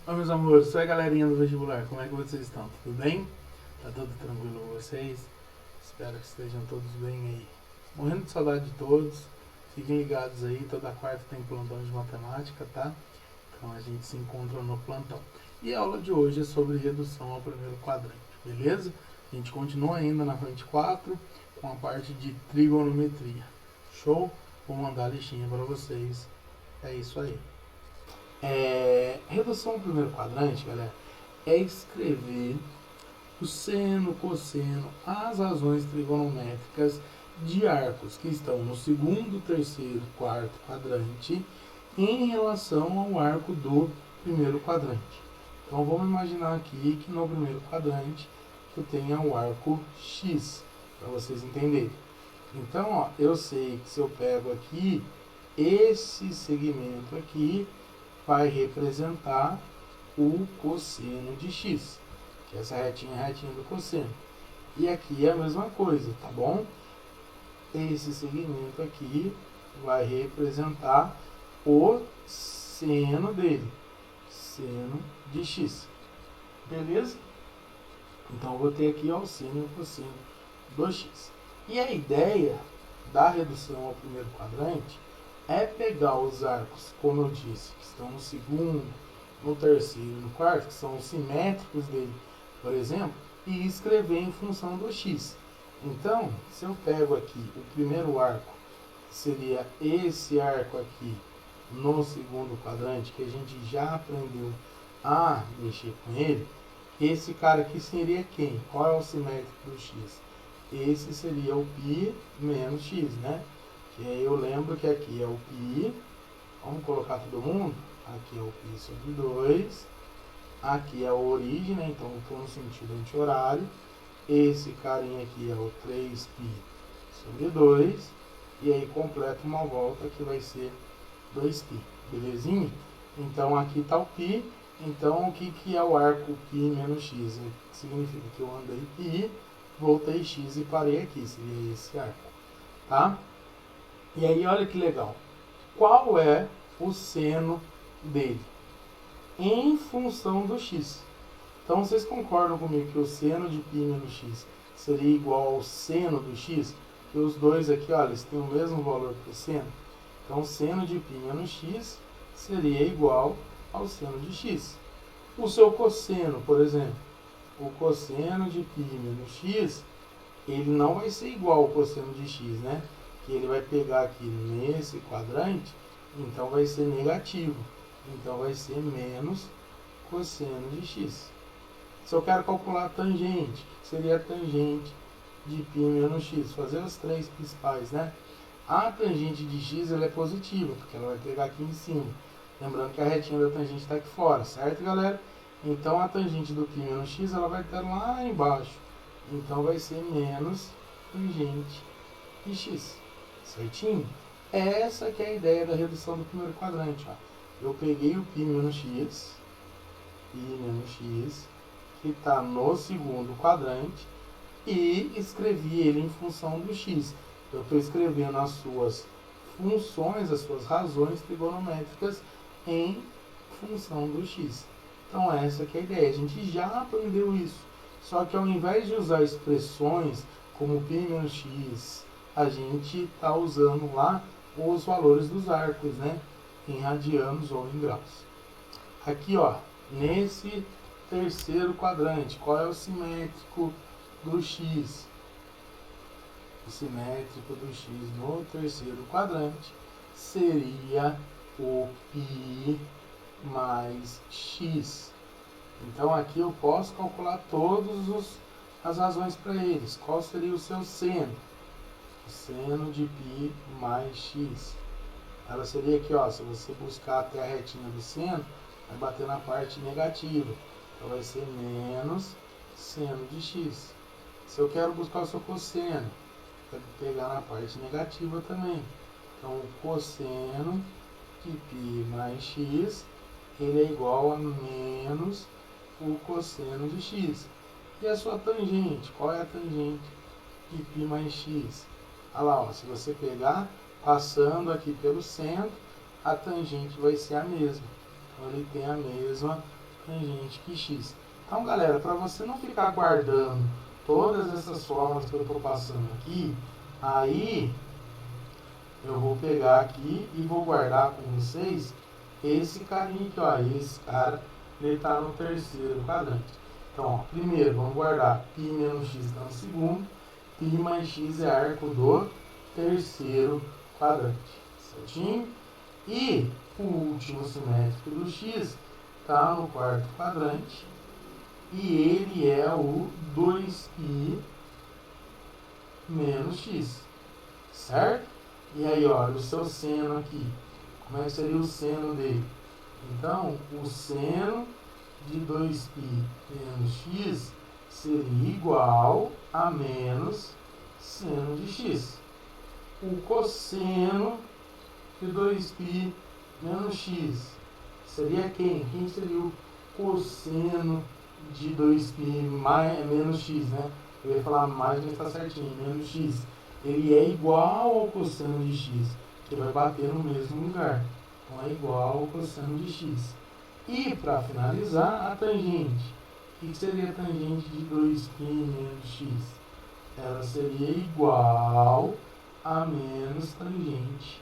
Oi meus amores, sou a galerinha do vestibular, como é que vocês estão? Tudo bem? Tá tudo tranquilo com vocês? Espero que estejam todos bem aí. Morrendo de saudade de todos, fiquem ligados aí, toda quarta tem plantão de matemática, tá? Então a gente se encontra no plantão. E a aula de hoje é sobre redução ao primeiro quadrante, beleza? A gente continua ainda na frente 4 com a parte de trigonometria. Show? Vou mandar a listinha para vocês. É isso aí. Redução ao primeiro quadrante, galera, é escrever o seno, cosseno, as razões trigonométricas de arcos que estão no segundo, terceiro, quarto quadrante em relação ao arco do primeiro quadrante. Então vamos imaginar aqui que no primeiro quadrante eu tenha o arco X, para vocês entenderem. Então, ó, eu sei que se eu pego aqui, esse segmento aqui vai representar o cosseno de x, que essa retinha é a retinha do cosseno. E aqui é a mesma coisa, tá bom? Esse segmento aqui vai representar o seno dele, seno de x. Beleza? Então, eu vou ter aqui ó, o seno e o cosseno do x. E a ideia da redução ao primeiro quadrante é pegar os arcos, como eu disse, que estão no segundo, no terceiro e no quarto, que são os simétricos dele, por exemplo, e escrever em função do x. Então, se eu pego aqui o primeiro arco, que seria esse arco aqui, no segundo quadrante, que a gente já aprendeu a mexer com ele, esse cara aqui seria quem? Qual é o simétrico do x? Esse seria o π menos x, né? Que aí eu lembro que aqui é o π, vamos colocar todo mundo? Aqui é o π sobre 2, aqui é a origem, né? Então eu estou no sentido anti-horário. Esse carinha aqui é o 3π sobre 2, e aí completa uma volta que vai ser 2π, belezinha? Então aqui está o π, então o que é o arco π menos x? Significa que eu andei π, voltei x e parei aqui, seria esse arco, tá? E aí olha que legal, qual é o seno dele? Em função do x. Então vocês concordam comigo que o seno de π menos x seria igual ao seno do x? E os dois aqui, olha, eles têm o mesmo valor que o seno. Então o seno de π menos x seria igual ao seno de x. O seu cosseno, por exemplo, o cosseno de π menos x, ele não vai ser igual ao cosseno de x, né? Que ele vai pegar aqui nesse quadrante, então vai ser negativo. Então vai ser menos cosseno de x. Se eu quero calcular a tangente, que seria a tangente de π menos x? Fazer as três principais, né? A tangente de x ela é positiva, porque ela vai pegar aqui em cima. Lembrando que a retinha da tangente está aqui fora, certo, galera? Então a tangente do π menos x ela vai estar lá embaixo. Então vai ser menos tangente de x. Certinho? Essa que é a ideia da redução do primeiro quadrante. Ó. Eu peguei o π menos x, que está no segundo quadrante, e escrevi ele em função do x. Eu estou escrevendo as suas funções, as suas razões trigonométricas em função do x. Então essa que é a ideia. A gente já aprendeu isso. Só que ao invés de usar expressões como π menos x, a gente está usando lá os valores dos arcos, né? Em radianos ou em graus. Aqui, ó, nesse terceiro quadrante, qual é o simétrico do x? O simétrico do x no terceiro quadrante seria o π mais x. Então aqui eu posso calcular todas as razões para eles. Qual seria o seu seno? O seno de π mais x. Ela seria aqui, ó, se você buscar até a retinha do seno, vai bater na parte negativa. Então vai ser menos seno de x. Se eu quero buscar o seu cosseno, vai pegar na parte negativa também. Então o cosseno de π mais x, ele é igual a menos o cosseno de x. E a sua tangente? Qual é a tangente de π mais x? Olha lá, ó, se você pegar, passando aqui pelo centro, a tangente vai ser a mesma. Então ele tem a mesma tangente que x. Então, galera, para você não ficar guardando todas essas formas que eu estou passando aqui, aí eu vou pegar aqui e vou guardar com vocês esse carinha aqui, ó. Esse cara, ele está no terceiro quadrante. Então, ó, primeiro, vamos guardar π menos x está no segundo, π mais x é arco do terceiro quadrante, certinho? E o último simétrico do x está no quarto quadrante e ele é o 2π menos x, certo? E aí, olha, o seu seno aqui, como é que seria o seno dele? Então, o seno de 2π menos x seria igual a menos seno de x. O cosseno de 2π menos x seria quem? Quem seria o cosseno de 2π menos x, né? Eu ia falar mais, mas está certinho, menos x. Ele é igual ao cosseno de x, que vai bater no mesmo lugar. Então, é igual ao cosseno de x. E, para finalizar, a tangente. O que seria a tangente de 2π menos x? Ela seria igual a menos tangente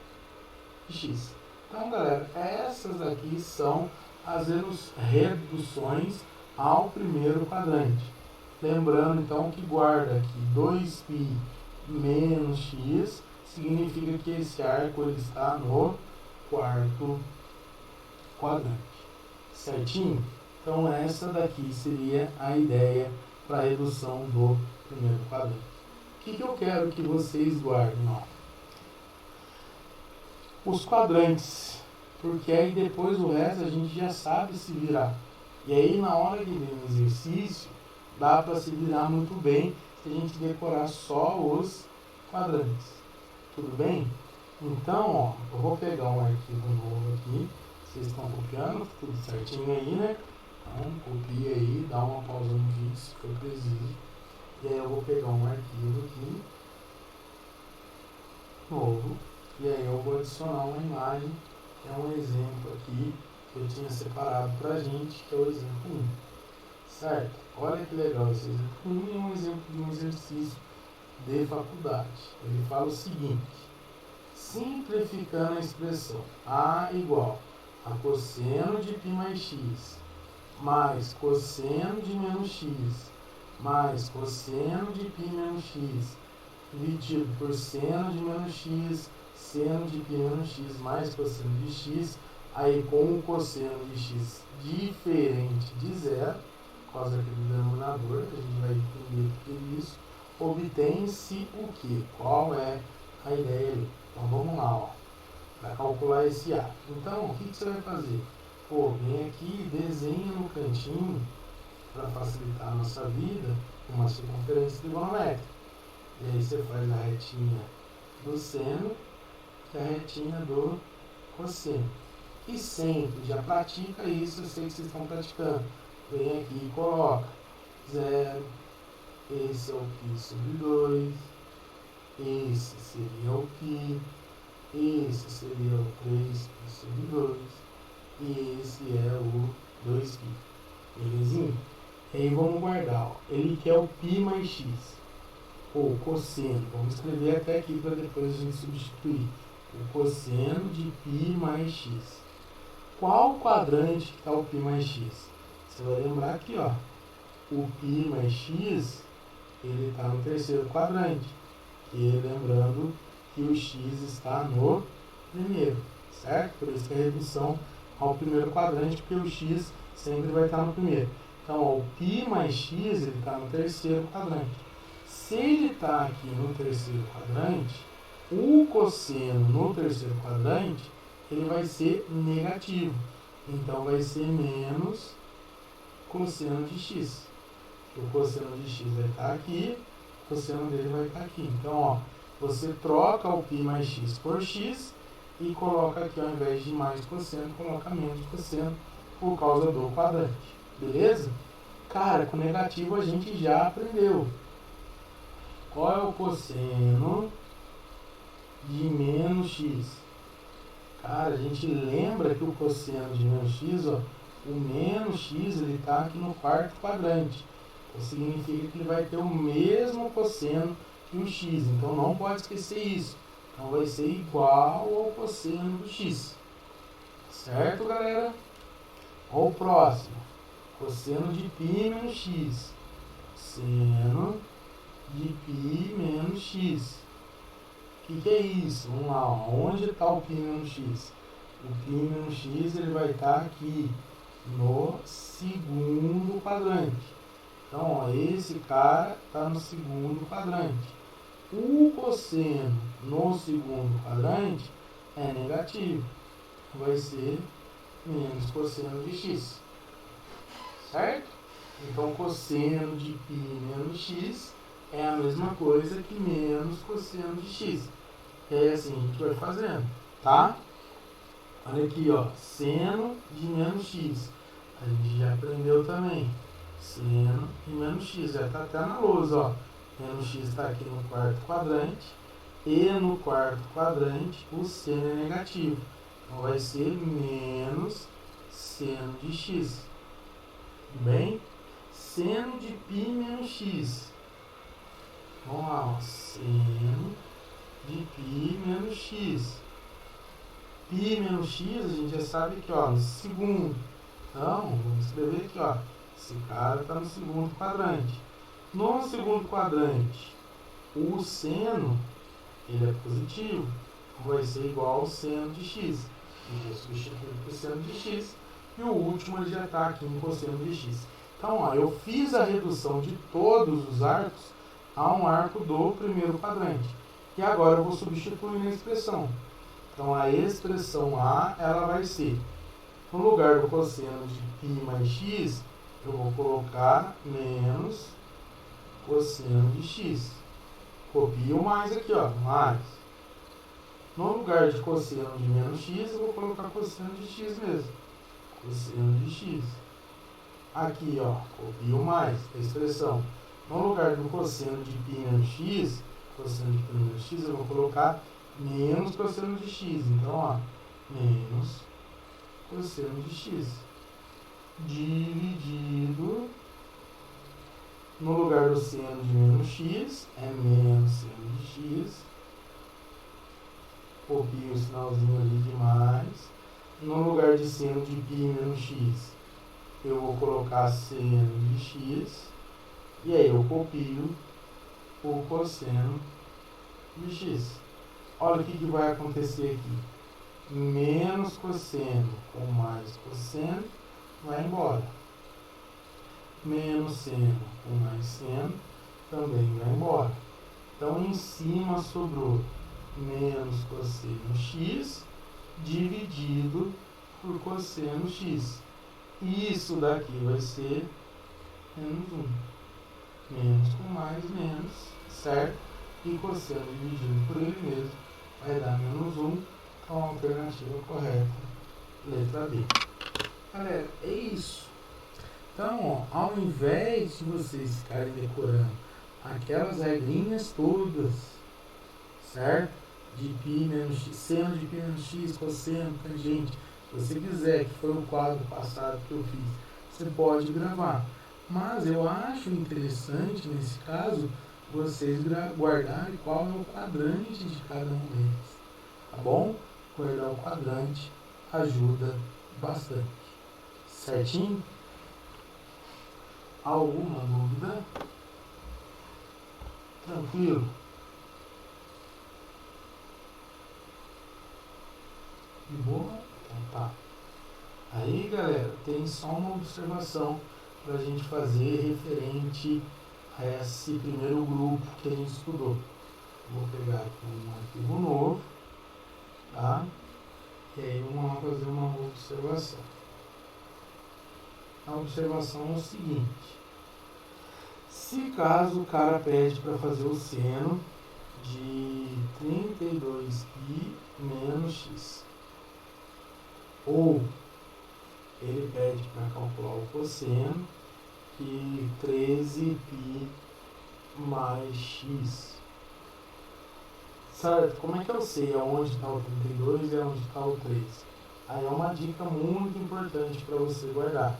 de x. Então, galera, essas aqui são as reduções ao primeiro quadrante. Lembrando, então, que guarda aqui 2π menos x significa que esse arco ele está no quarto quadrante, certinho? Então essa daqui seria a ideia para a redução do primeiro quadrante. O que eu quero que vocês guardem? Ó? Os quadrantes, porque aí depois o resto a gente já sabe se virar. E aí na hora de ler o exercício, dá para se virar muito bem se a gente decorar só os quadrantes. Tudo bem? Então, ó, eu vou pegar um arquivo novo aqui. Vocês estão copiando, tudo certinho aí, né? Então, copia aí, dá uma pausa no vídeo se for preciso. E aí eu vou pegar um arquivo aqui, novo. E aí eu vou adicionar uma imagem, que é um exemplo aqui, que eu tinha separado pra gente, que é o exemplo 1. Certo? Olha que legal esse exemplo 1 é um exemplo de um exercício de faculdade. Ele fala o seguinte: simplificando a expressão a igual a cosseno de π mais x mais cosseno de menos x mais cosseno de π menos x dividido por seno de menos x, seno de π menos x mais cosseno de x, aí com o cosseno de x diferente de zero, por causa aqui do denominador, a gente vai entender tudo isso, obtém-se o que? Qual é a ideia ali? Então vamos lá, ó, para calcular esse A. Então, o que você vai fazer? Pô, vem aqui e desenha no cantinho, para facilitar a nossa vida, uma circunferência trigonométrica. E aí você faz a retinha do seno e a retinha do cosseno. E sempre, já pratica isso, eu sei que vocês estão praticando. Vem aqui e coloca 0, esse é o π sobre 2, esse seria o π, esse seria o 3π sobre 2, e esse é o 2π. Belezinha? E aí vamos guardar, ó. Ele quer o π mais x, ou cosseno, vamos escrever até aqui para depois a gente substituir. O cosseno de π mais x. Qual quadrante que está o π mais x? Você vai lembrar aqui, ó. O π mais x, ele está no terceiro quadrante. E lembrando que o x está no primeiro, certo? Por isso que a redução ao primeiro quadrante, porque o x sempre vai estar no primeiro. Então, ó, o π mais x, ele está no terceiro quadrante. Se ele está aqui no terceiro quadrante, o cosseno no terceiro quadrante, ele vai ser negativo. Então, vai ser menos cosseno de x. O cosseno de x vai estar aqui, o cosseno dele vai estar aqui. Então, ó, você troca o π mais x por x e coloca aqui, ao invés de mais cosseno, coloca menos cosseno por causa do quadrante. Beleza? Cara, com negativo a gente já aprendeu. Qual é o cosseno de menos x? Cara, a gente lembra que o cosseno de menos x, ó, o menos x ele está aqui no quarto quadrante. Então significa que ele vai ter o mesmo cosseno que o x. Então não pode esquecer isso. Então vai ser igual ao cosseno do x. Certo, galera? Olha o próximo. Cosseno de π menos x. Seno de π menos x. O que é isso? Vamos lá. Onde está o π menos x? O π menos x ele vai estar aqui no segundo quadrante. Então, ó, esse cara está no segundo quadrante. O cosseno no segundo quadrante é negativo. Vai ser menos cosseno de x. Certo? Então, cosseno de π menos x é a mesma coisa que menos cosseno de x. É assim a gente vai fazendo, tá? Olha aqui, ó, seno de menos x. A gente já aprendeu também. Seno de menos x, já está até na lousa, ó. Menos x está aqui no quarto quadrante. E no quarto quadrante, o seno é negativo. Então, vai ser menos seno de x. Tudo bem? Seno de π menos x. Vamos lá, ó. Seno de π menos x. Π menos x, a gente já sabe que, ó, no segundo. Então, vamos escrever aqui, ó. Esse cara está no segundo quadrante. No segundo quadrante, o seno, ele é positivo. Vai ser igual ao seno de x. A gente vai substituir por seno de x. E o último, ele já está aqui em cosseno de x. Então, ó, eu fiz a redução de todos os arcos a um arco do primeiro quadrante. E agora eu vou substituir na expressão. Então, a expressão A, ela vai ser, no lugar do cosseno de π mais x, eu vou colocar menos cosseno de x. Copio o mais aqui, ó, mais. No lugar de cosseno de menos x, eu vou colocar cosseno de x mesmo. Cosseno de x. Aqui, ó, copio o mais a expressão. No lugar do cosseno de π menos x, cosseno de π menos x, eu vou colocar menos cosseno de x. Então, ó, menos cosseno de x. Dividido, no lugar do seno de menos x, é menos seno de x. Copio o sinalzinho ali de mais. No lugar de seno de π menos x, eu vou colocar seno de x. E aí eu copio o cosseno de x. Olha o que vai acontecer aqui. Menos cosseno com mais cosseno vai embora. Menos seno com mais seno também vai embora. Então, em cima sobrou menos cosseno x dividido por cosseno x. Isso daqui vai ser menos 1. Menos com mais, menos, certo? E cosseno dividido por ele mesmo vai dar menos 1. Então, a alternativa correta, letra B. Galera, é isso. Então, ó, ao invés de vocês ficarem decorando aquelas regrinhas todas, certo? De π menos x, seno de π menos x, cosseno, tangente. Se você quiser, que foi o quadro passado que eu fiz, você pode gravar. Mas eu acho interessante, nesse caso, vocês guardarem qual é o quadrante de cada um deles. Tá bom? Guardar o quadrante ajuda bastante. Certinho? Alguma dúvida? Tranquilo? De boa? Então tá. Aí, galera, tem só uma observação para a gente fazer referente a esse primeiro grupo que a gente estudou. Vou pegar aqui um arquivo novo, tá? E aí vamos lá fazer uma observação. A observação é o seguinte: se caso o cara pede para fazer o seno de 32π menos x, ou ele pede para calcular o cosseno de 13π mais x, certo? Como é que eu sei aonde está o 32 e aonde está o 3? Aí é uma dica muito importante para você guardar.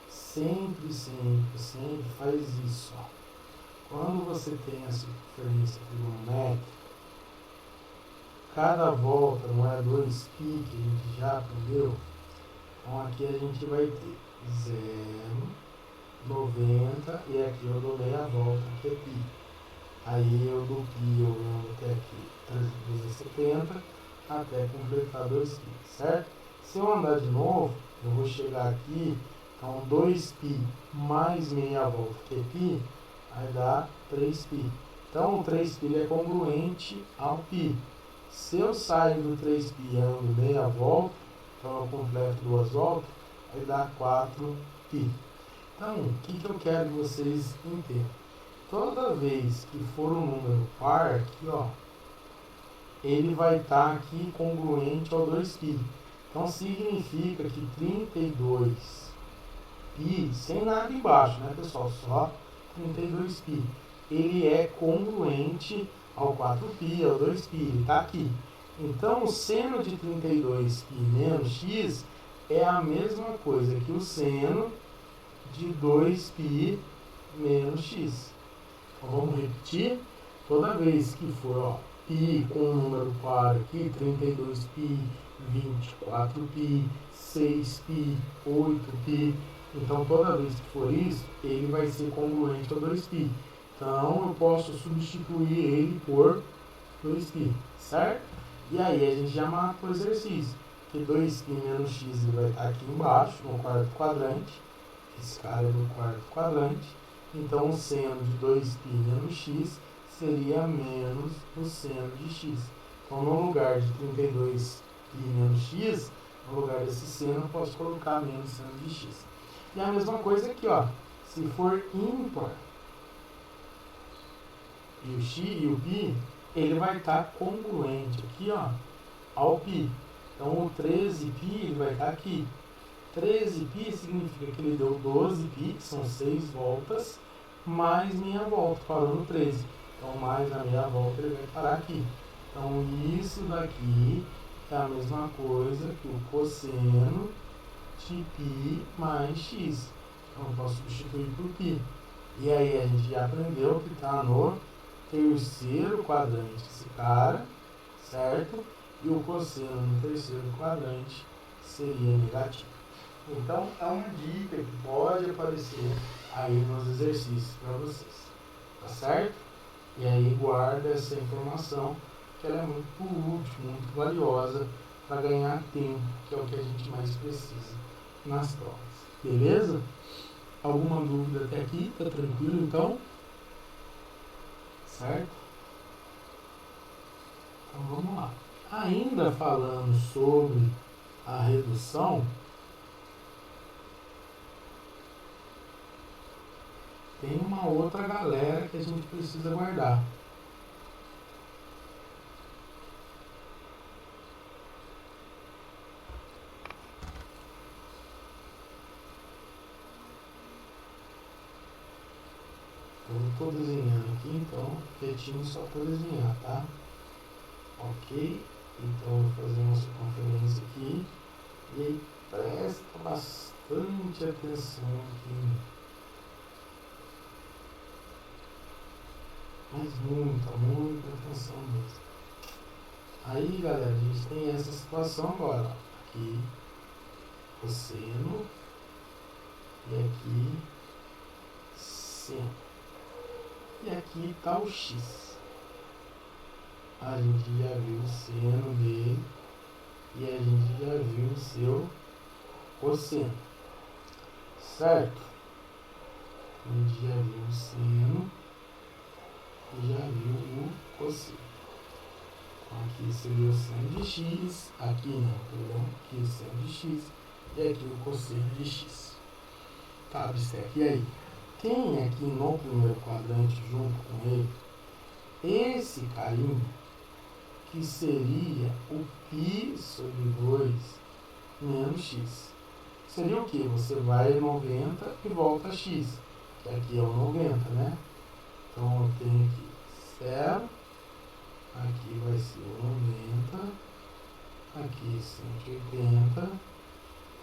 Sempre, sempre, sempre faz isso. Ó. Quando você tem a circunferência trigonométrica, cada volta não é 2π que a gente já aprendeu? Então aqui a gente vai ter 0, 90 e aqui eu dou meia volta, que é π. Aí eu do π eu ando até aqui 370 até completar 2π, certo? Se eu andar de novo, eu vou chegar aqui, então 2π mais meia volta, que é π, vai dar 3π. Então o 3π é congruente ao π. Se eu saio do 3π e ando meia volta, então eu completo 2 voltas, vai dar 4π. Então, o que eu quero que vocês entendam? Toda vez que for um número par, aqui, ó, ele vai estar aqui congruente ao 2π. Então significa que 32π, sem nada embaixo, né, pessoal? Só 32π. Ele é congruente ao 4π, ao 2π, ele está aqui. Então o seno de 32π menos x é a mesma coisa que o seno de 2π menos x. Então vamos repetir. Toda vez que for, ó, π com um número par aqui, 32π, 24π, 6π, 8π. Então, toda vez que for isso, ele vai ser congruente ao 2π. Então, eu posso substituir ele por 2π, certo? E aí, a gente já mata o exercício. Que 2π menos x ele vai estar aqui embaixo, no quarto quadrante. Esse cara é do quarto quadrante. Então, o seno de 2π menos x seria menos o seno de x. Então, no lugar de 32π menos x, no lugar desse seno, eu posso colocar menos seno de x. E a mesma coisa aqui, ó. Se for ímpar e o x e o π, ele vai estar congruente aqui, ó, ao π. Então, o 13π ele vai estar aqui. 13π significa que ele deu 12π, que são 6 voltas, mais meia volta, parou no 13. Então, mais a meia volta ele vai parar aqui. Então, isso daqui é a mesma coisa que o cosseno de π mais x. Então, eu posso substituir por π. E aí, a gente já aprendeu que está no terceiro quadrante esse cara, certo? E o cosseno no terceiro quadrante seria negativo. Então, é uma dica que pode aparecer aí nos exercícios para vocês, tá certo? E aí guarda essa informação, que ela é muito útil, muito valiosa para ganhar tempo, que é o que a gente mais precisa nas provas. Beleza? Alguma dúvida até aqui? Tá tranquilo então? Certo? Então vamos lá. Ainda falando sobre a redução, tem uma outra galera que a gente precisa guardar. Eu estou desenhando aqui, então, quietinho só para desenhar, tá? Ok? Então, vou fazer uma circunferência aqui. E aí, presta bastante atenção aqui. Mas muita atenção mesmo. Aí, galera, a gente tem essa situação agora. Ó. Aqui, cosseno. E aqui, seno. E aqui está o x. A gente já viu o seno dele. E a gente já viu o seu cosseno. Certo? A gente já viu o seno. E já viu o cosseno. Então, aqui seria o seno de x. Aqui não, perdão. Aqui o seno de x. E aqui o cosseno de x. Tá, observe. E aí? Tem aqui no primeiro quadrante, junto com ele, esse carinho, que seria o π sobre 2 menos x. Seria o que? Você vai 90 e volta a x, que aqui é o 90, né? Então, eu tenho aqui 0, aqui vai ser o 90, aqui 180,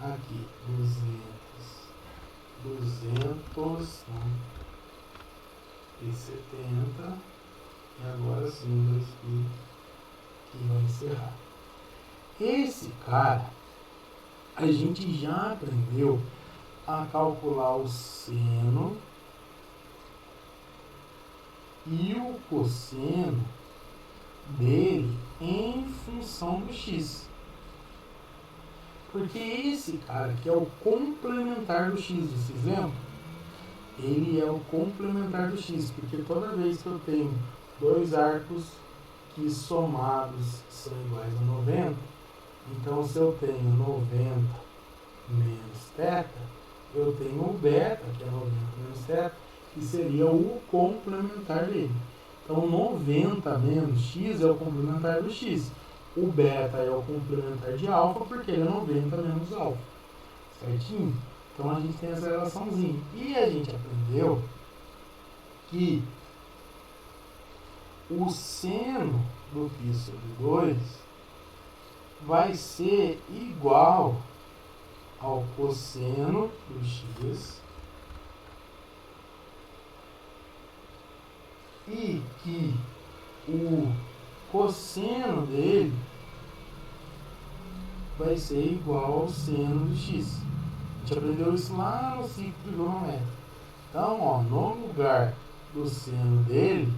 aqui 270 e agora sim que vai encerrar. Esse cara, a gente já aprendeu a calcular o seno e o cosseno dele em função do x. Porque esse cara que é o complementar do x, vocês lembram? Ele é o complementar do x, porque toda vez que eu tenho dois arcos que somados são iguais a 90, então se eu tenho 90 menos θ, eu tenho o beta, que é 90 menos θ, que seria o complementar dele. Então 90 menos x é o complementar do x. O beta é o complementar de alfa, porque ele é 90 menos alfa. Certinho? Então a gente tem essa relaçãozinha. E a gente aprendeu que o seno do π sobre 2 vai ser igual ao cosseno do x e que o cosseno dele vai ser igual ao seno do x. A gente aprendeu isso lá no ciclo trigonométrico. Então, ó, no lugar do seno dele,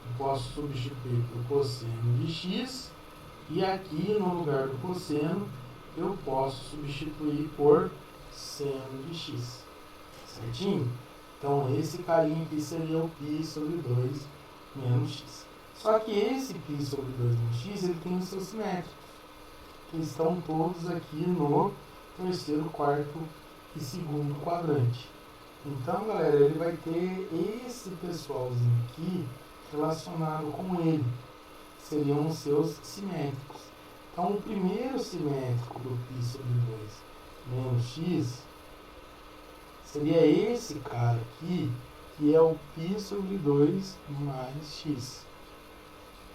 eu posso substituir por cosseno de x, e aqui no lugar do cosseno eu posso substituir por seno de x. Certinho? Então esse carinha aqui seria o π sobre 2 menos x. Só que esse π sobre 2 menos x, ele tem os seus simétricos, que estão todos aqui no terceiro, quarto e segundo quadrante. Então, galera, ele vai ter esse pessoalzinho aqui relacionado com ele. Seriam os seus simétricos. Então, o primeiro simétrico do π sobre 2 menos x seria esse cara aqui, que é o π sobre 2 mais x.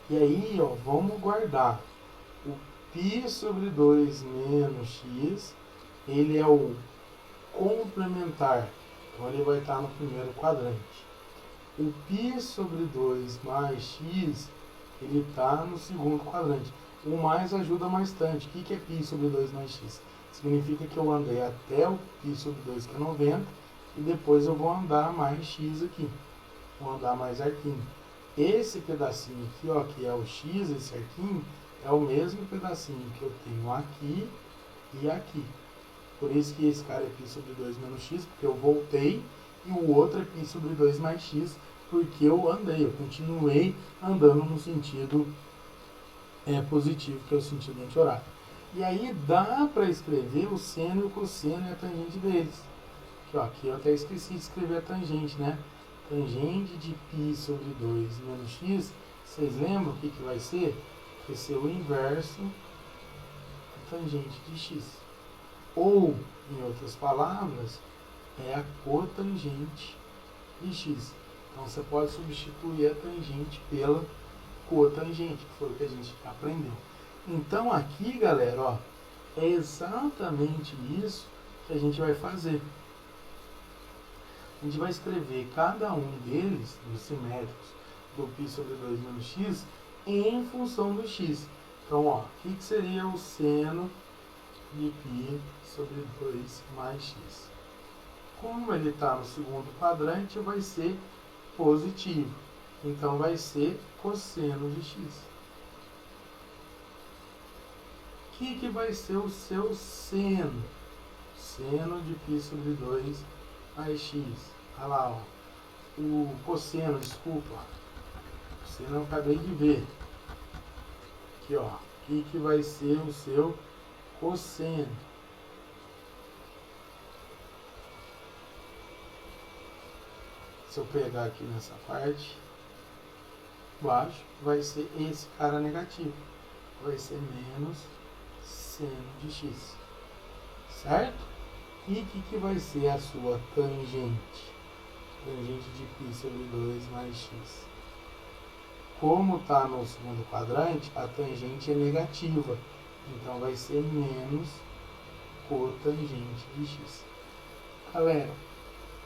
E aí, ó, vamos guardar. O π sobre 2 menos x, ele é o complementar. Então, ele vai estar no primeiro quadrante. O π sobre 2 mais x, ele está no segundo quadrante. O mais ajuda bastante. O que é π sobre 2 mais x? Significa que eu andei até o π sobre 2, que é 90, e depois eu vou andar mais x aqui. Vou andar mais arquinho. Esse pedacinho aqui, ó, que é o x, esse arquinho, é o mesmo pedacinho que eu tenho aqui e aqui. Por isso que esse cara é π sobre 2 menos x, porque eu voltei, e o outro é π sobre 2 mais x, porque eu andei, eu continuei andando no sentido positivo, que é o sentido anti-horário. E aí dá para escrever o seno, o cosseno e a tangente deles. Aqui eu até esqueci de escrever a tangente, né? Tangente de π sobre 2 menos x, vocês lembram o que vai ser? Vai ser o inverso da tangente de x. Ou, em outras palavras, é a cotangente de x. Então você pode substituir a tangente pela cotangente, que foi o que a gente aprendeu. Então aqui, galera, ó, é exatamente isso que a gente vai fazer. A gente vai escrever cada um deles, dos simétricos, do π sobre 2 menos x, em função do x. Então, ó, o que seria o seno de π sobre 2 mais x? Como ele está no segundo quadrante, vai ser positivo. Então, vai ser cosseno de x. O que vai ser o seu seno? Seno de π sobre 2 mais x. Olha lá, ó. O cosseno, desculpa. O cosseno eu acabei de ver. Aqui, ó. O que vai ser o seu cosseno? Se eu pegar aqui nessa parte, baixo, vai ser esse cara negativo. Vai ser menos seno de x. Certo? E o que vai ser a sua tangente? Tangente de π sobre 2 mais x. Como está no segundo quadrante, a tangente é negativa. Então vai ser menos cotangente de x. Galera,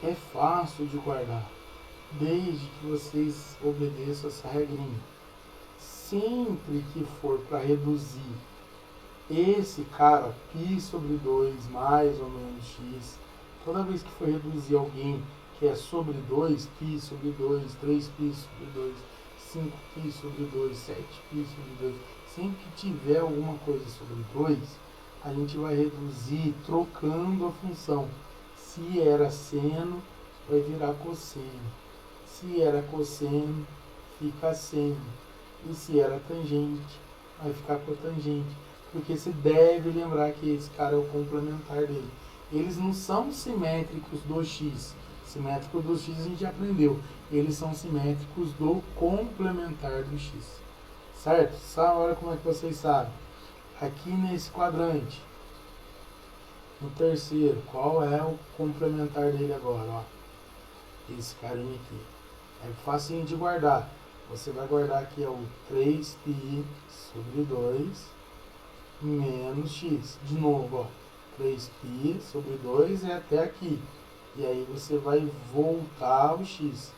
é fácil de guardar, desde que vocês obedeçam essa regrinha. Sempre que for para reduzir esse cara, π sobre 2 mais ou menos x, toda vez que for reduzir alguém que é sobre 2, π sobre 2, 3π sobre 2, 5π sobre 2, 7π sobre 2, sempre que tiver alguma coisa sobre 2, a gente vai reduzir trocando a função. Se era seno, vai virar cosseno. Se era cosseno, fica seno. E se era tangente, vai ficar cotangente. Porque você deve lembrar que esse cara é o complementar dele. Eles não são simétricos do x. Simétrico do x a gente já aprendeu. Eles são simétricos do complementar do x. Certo? Sabe agora como é que vocês sabem? Aqui nesse quadrante, no terceiro, qual é o complementar dele agora? Ó, esse carinha aqui. É facinho de guardar. Você vai guardar aqui o 3π sobre 2 menos x. De novo, ó, 3π sobre 2 é até aqui. E aí você vai voltar ao x.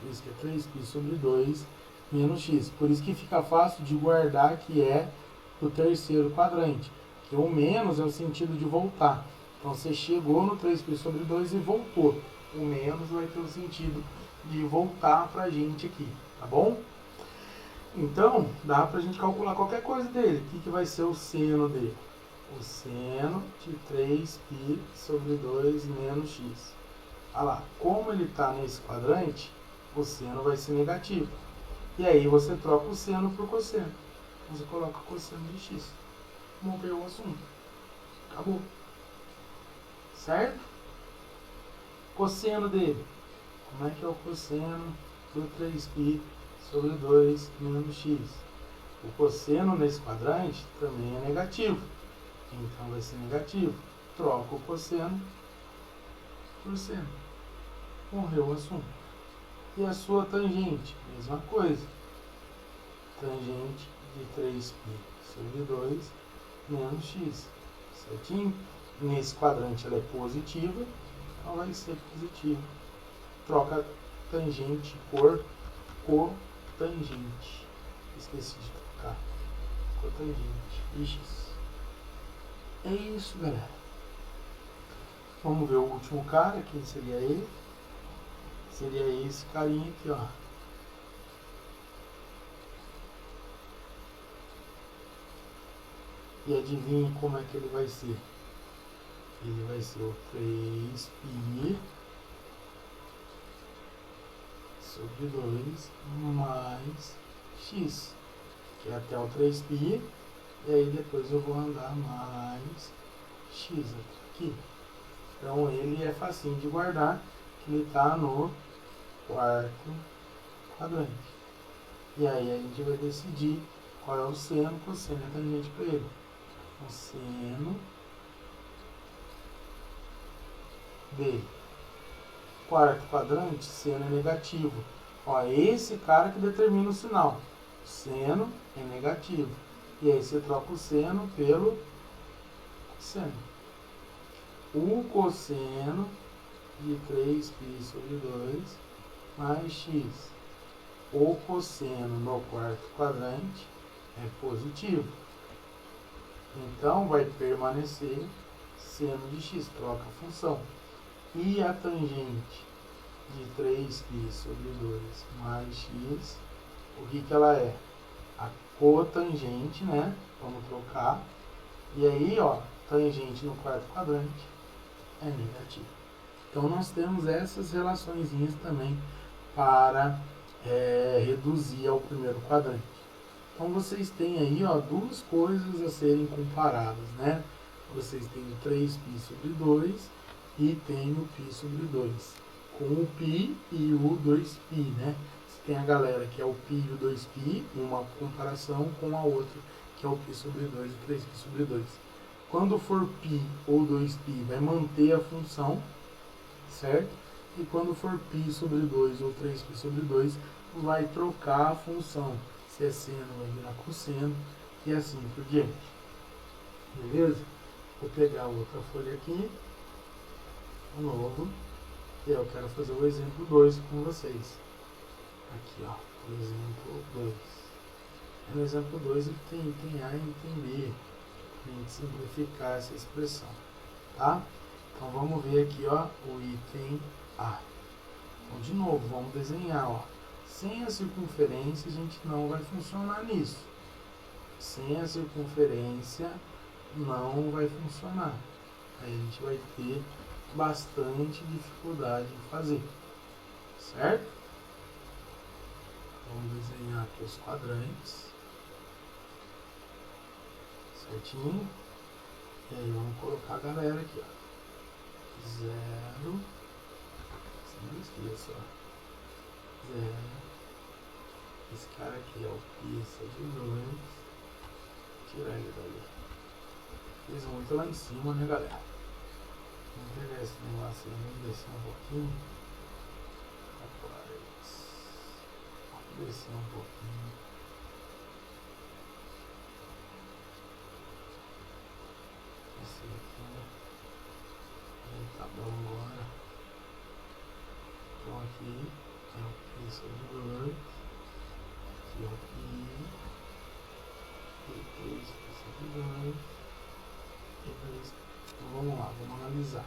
Por isso que é 3π sobre 2 menos x. Por isso que fica fácil de guardar que é o terceiro quadrante. Que o menos é o sentido de voltar. Então você chegou no 3π sobre 2 e voltou. O menos vai ter o sentido de voltar pra gente aqui. Tá bom? Então, dá pra gente calcular qualquer coisa dele. O que vai ser o seno dele? O seno de 3π sobre 2 menos x. Olha lá, como ele está nesse quadrante, o seno vai ser negativo. E aí você troca o seno por cosseno. Você coloca cosseno de x. Morreu o assunto. Acabou. Certo? Cosseno dele. Como é que é o cosseno do 3π sobre 2 menos x? O cosseno nesse quadrante também é negativo. Então vai ser negativo. Troca o cosseno por seno. Morreu o assunto. E a sua tangente? Mesma coisa. Tangente de 3π sobre 2 menos x. Certinho? Nesse quadrante ela é positiva, então vai ser positivo. Troca tangente por cotangente. Esqueci de trocar. Cotangente. Ixi. É isso, galera. Vamos ver o último cara. Quem seria ele? Seria esse carinha aqui, ó. E adivinhe como é que ele vai ser. Ele vai ser o 3π sobre 2 mais x, que é até o 3π, e aí depois eu vou andar mais x aqui. Então ele é facinho de guardar, que ele está no quarto quadrante. E aí a gente vai decidir qual é o seno, cosseno e tangente para ele. O seno dele. Quarto quadrante, seno é negativo. Ó, esse cara que determina o sinal. O seno é negativo. E aí você troca o seno pelo cosseno. O cosseno de 3π sobre 2 mais x. O cosseno no quarto quadrante é positivo. Então vai permanecer seno de x, troca a função. E a tangente de 3π sobre 2 mais x, o que ela é? A cotangente, né? Vamos trocar. E aí, ó, tangente no quarto quadrante é negativo. Então nós temos essas relaçõezinhas também para reduzir ao primeiro quadrante. Então vocês têm aí, ó, duas coisas a serem comparadas, né? Vocês têm o 3π sobre 2 e tem o π sobre 2. Com o π e o 2π, né? Você tem a galera que é o π e o 2π, uma comparação com a outra, que é o π sobre 2 e 3π sobre 2. Quando for π ou 2π, vai manter a função, certo? E quando for π sobre 2 ou 3π sobre 2, vai trocar a função. Se é seno, vai virar cosseno, e assim por diante. Beleza? Vou pegar outra folha aqui, de novo, e eu quero fazer o exemplo 2 com vocês. Aqui, ó, o exemplo 2. No exemplo 2 ele tem A e tem B, para a gente simplificar essa expressão, tá? Então vamos ver aqui, ó, o item A. Então, de novo, vamos desenhar, ó. Sem a circunferência, a gente não vai funcionar nisso. Sem a circunferência, não vai funcionar. Aí a gente vai ter bastante dificuldade em fazer, certo? Vamos desenhar aqui os quadrantes, certinho? E aí vamos colocar a galera aqui, ó. 0, sempre esqueça, ó. 0. Esse cara aqui é o π sobre 2. Tirar ele dali. Fiz muito lá em cima, né, galera? Vamos pegar esse negócio aí, vamos descer um pouquinho. Vamos descer um pouquinho. Esse aqui, aí tá bom agora. Então aqui é o π sobre 2. Aqui é o π. E 3 sobre 2. E 2. Então vamos lá, vamos analisar.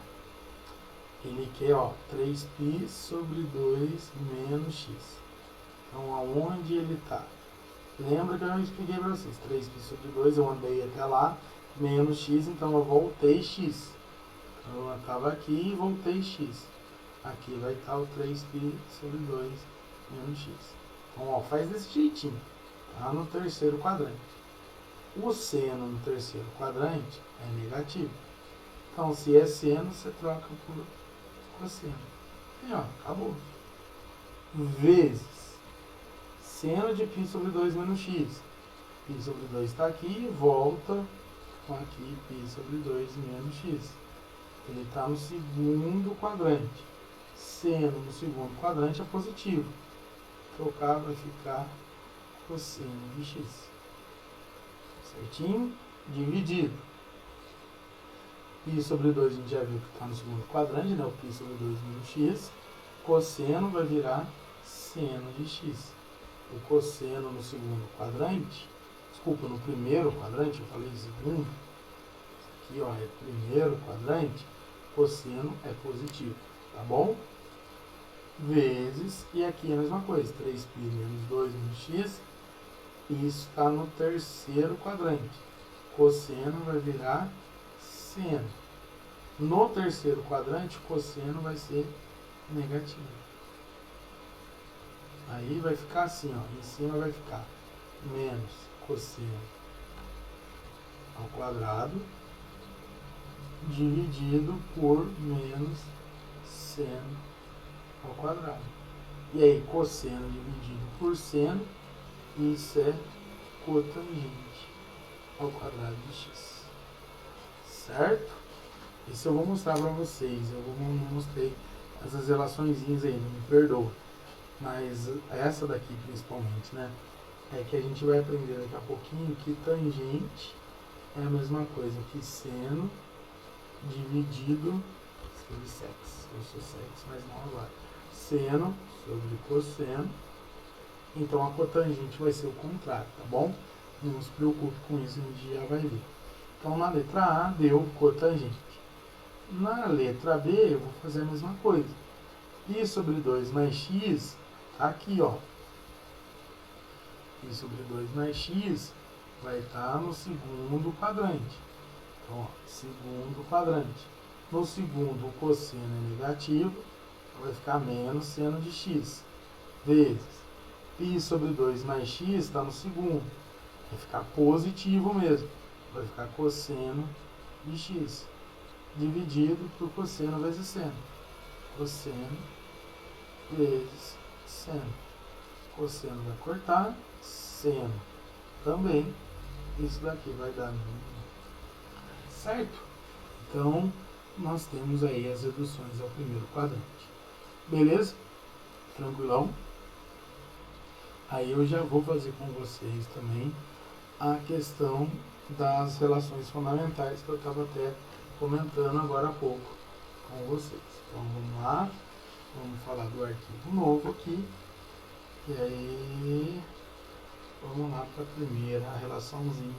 Ele quer, ó, 3π sobre 2 menos x. Então, aonde ele está? Lembra que eu expliquei para vocês. 3π sobre 2, eu andei até lá, menos x, então eu voltei x. Então, eu estava aqui e voltei x. Aqui vai estar o 3π sobre 2 menos x. Então, ó, faz desse jeitinho. Tá no terceiro quadrante. O seno no terceiro quadrante é negativo. Então, se é seno, você troca por cosseno. E ó, acabou. Vezes seno de π sobre 2 menos x. π sobre 2 está aqui e volta com aqui π sobre 2 menos x. Ele está no segundo quadrante. Seno no segundo quadrante é positivo. Trocar vai ficar cosseno de x. Certinho? Dividido. π sobre 2 a gente já viu que está no segundo quadrante, né? O π sobre 2 menos x. Cosseno vai virar seno de x. O cosseno no segundo quadrante, desculpa, no primeiro quadrante, eu falei segundo, aqui, ó, é primeiro quadrante, cosseno é positivo, tá bom? Vezes, e aqui é a mesma coisa, 3π menos 2 menos x, isso está no terceiro quadrante, cosseno vai virar seno. No terceiro quadrante, o cosseno vai ser negativo. Aí vai ficar assim, ó, em cima vai ficar menos cosseno ao quadrado dividido por menos seno ao quadrado. E aí, cosseno dividido por seno, isso é cotangente ao quadrado de x. Certo? Isso eu vou mostrar para vocês. Eu não mostrei essas relaçõezinhas aí, não me perdoa. Mas essa daqui principalmente, né? É que a gente vai aprender daqui a pouquinho que tangente é a mesma coisa que seno dividido sobre sex. Eu sou sex, mas não agora. Seno sobre cosseno. Então a cotangente vai ser o contrário, tá bom? Não se preocupe com isso, a gente já vai ver. Então na letra A deu cotangente. Na letra B eu vou fazer a mesma coisa. π sobre 2 mais x, aqui, ó. π sobre 2 mais x vai estar no segundo quadrante. Então, ó, segundo quadrante. No segundo, o cosseno é negativo, vai ficar menos seno de x. Vezes π sobre 2 mais x está no segundo. Vai ficar positivo mesmo. Vai ficar cosseno de x. Dividido por cosseno vezes seno. Cosseno vezes seno. Cosseno vai cortar, seno também. Isso daqui vai dar certo? Então, nós temos aí as reduções ao primeiro quadrante. Beleza? Tranquilão? Aí eu já vou fazer com vocês também a questão das relações fundamentais que eu estava até comentando agora há pouco com vocês. Então vamos lá, vamos falar do arquivo novo aqui, e aí vamos lá para a primeira relaçãozinha,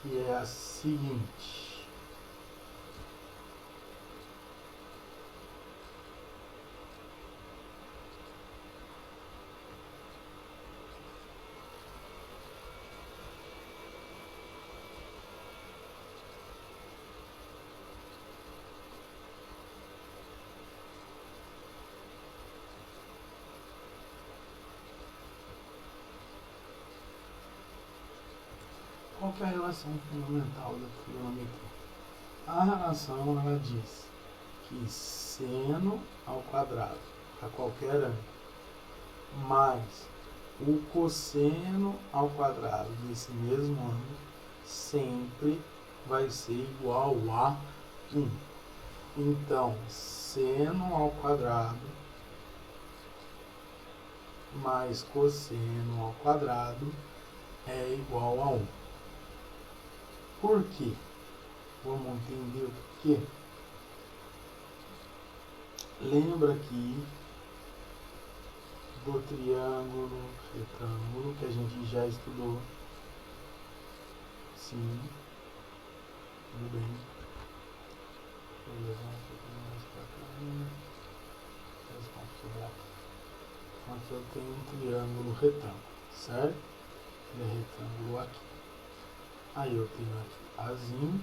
que é a seguinte. Qual que é a relação fundamental da trigonometria? A relação, ela diz que seno ao quadrado a qualquer ângulo mais o cosseno ao quadrado desse mesmo ângulo sempre vai ser igual a 1. Então, seno ao quadrado mais cosseno ao quadrado é igual a 1. Por quê? Vamos entender o porquê? Lembra aqui do triângulo retângulo que a gente já estudou? Sim. Tudo bem. Vou levar um pouquinho mais para cá. Então aqui eu tenho um triângulo retângulo, certo? Ele é retângulo aqui. Aí eu tenho aqui Azinho,